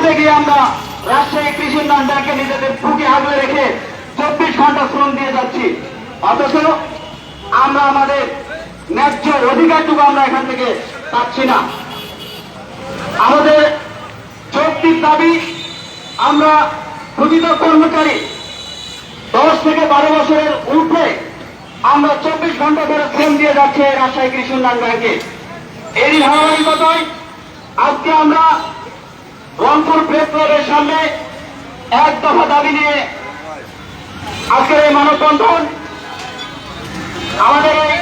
করতে গিয়ে আমরা রাজশাহী কৃষি উন্নয়ন ব্যাংকে নিজেদের বুকে আগলে রেখে 24 ঘন্টা শ্রম দিয়ে যাচ্ছি, অথচ আমরা আমাদের ন্যায্য অধিকারটুকু আমরা এখান থেকে পাচ্ছি না। আমাদের যৌক্তিক দাবি, আমরা প্রকৃত কর্মচারী 10 থেকে 12 বছরের ঊর্ধ্বে আমরা 24 ঘন্টা ধরে শ্রম দিয়ে যাচ্ছে রাজশাহী কৃষি উন্নয়ন ব্যাংকে। এরই ধারাবাহিকতায় আজকে আমরা রংপুর প্রেস ক্লাবের সামনে এক দফা দাবি নিয়ে আজকের এই মানববন্ধন। আমাদের এই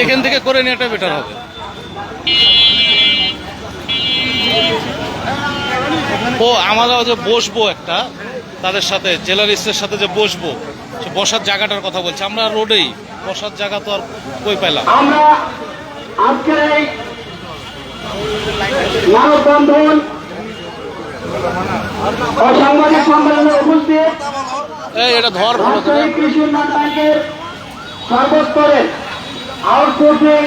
এখান থেকে করে নেওয়াটা বেটার হবে। ও আমরা যে বসবো একটা তাদের সাথে জেলারিস্টের সাথে যে বসবো, সে বসার জায়গাটার কথা বলছি। আমরা রোডেই বসার জায়গা তো আর কই পাইলাম। আমরা আজকের এই মানববন্ধন ও সাংবাদিক সম্মেলনে উপস্থিত এটা ধর ভালো করে। রাজশাহী কৃষি উন্নয়ন ব্যাংকের সর্বস্তরের আউটসোর্সিং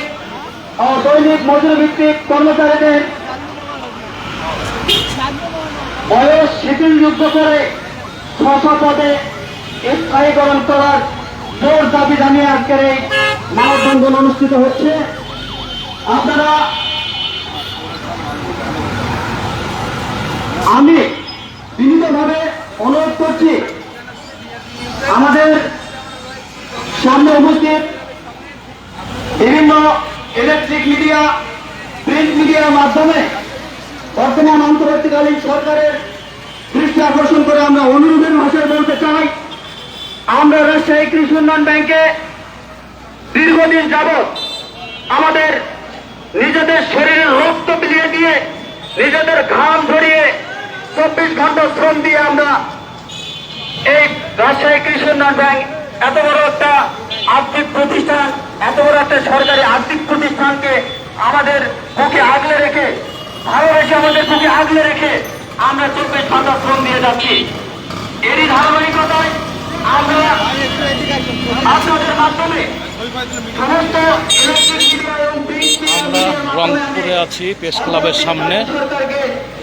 ও দৈনিক মজুরি ভিত্তিক কর্মচারীদের বয়স শিথিলযোগ্য করে 600 পদে স্থায়ীকরণ করার জোর দাবি জানিয়ে আজকের এই মানববন্ধন অনুষ্ঠিত হচ্ছে। আপনারা, আমি বিনীতভাবে অনুরোধ করছি আমাদের সামনে উপস্থিত বিভিন্ন ইলেকট্রিক মিডিয়া, প্রিন্ট মিডিয়ার মাধ্যমে বর্তমান অন্তর্বর্তীকালীন সরকারের দৃষ্টি আকর্ষণ করে আমরা অনুরোধের ভাষায় বলতে চাই, আমরা রাজশাহী কৃষি উন্নয়ন ব্যাংকে দীর্ঘদিন যাবৎ আমাদের নিজেদের শরীরের রক্ত বিলিয়ে দিয়ে, নিজেদের ঘাম ঝরিয়ে 24 ঘন্টা শ্রম দিয়ে আমরা এই রাজশাহী কৃষি উন্নয়ন ব্যাংক এত বড় একটা আর্থিক প্রতিষ্ঠান, এত বড় একটা সরকারি আর্থিক প্রতিষ্ঠানকে আমাদের বুকে আগলে রেখে, ভালোবেসে আমাদের বুকে আগলে রেখে আমরা 24 ঘন্টা শ্রম দিয়ে যাচ্ছি। এরই ধারাবাহিকতায় আমরা আপনাদের মাধ্যমে সমস্ত ইলেকট্রিক মিডিয়া এবং প্রিন্ট আমরা রংপুরে আছি প্রেস ক্লাবের সামনে।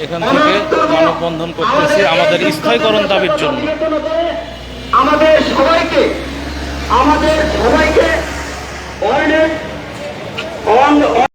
এখান থেকে মানববন্ধন করতেছি আমাদের স্থায়ীকরণ দাবির জন্য। আমাদের সবাইকে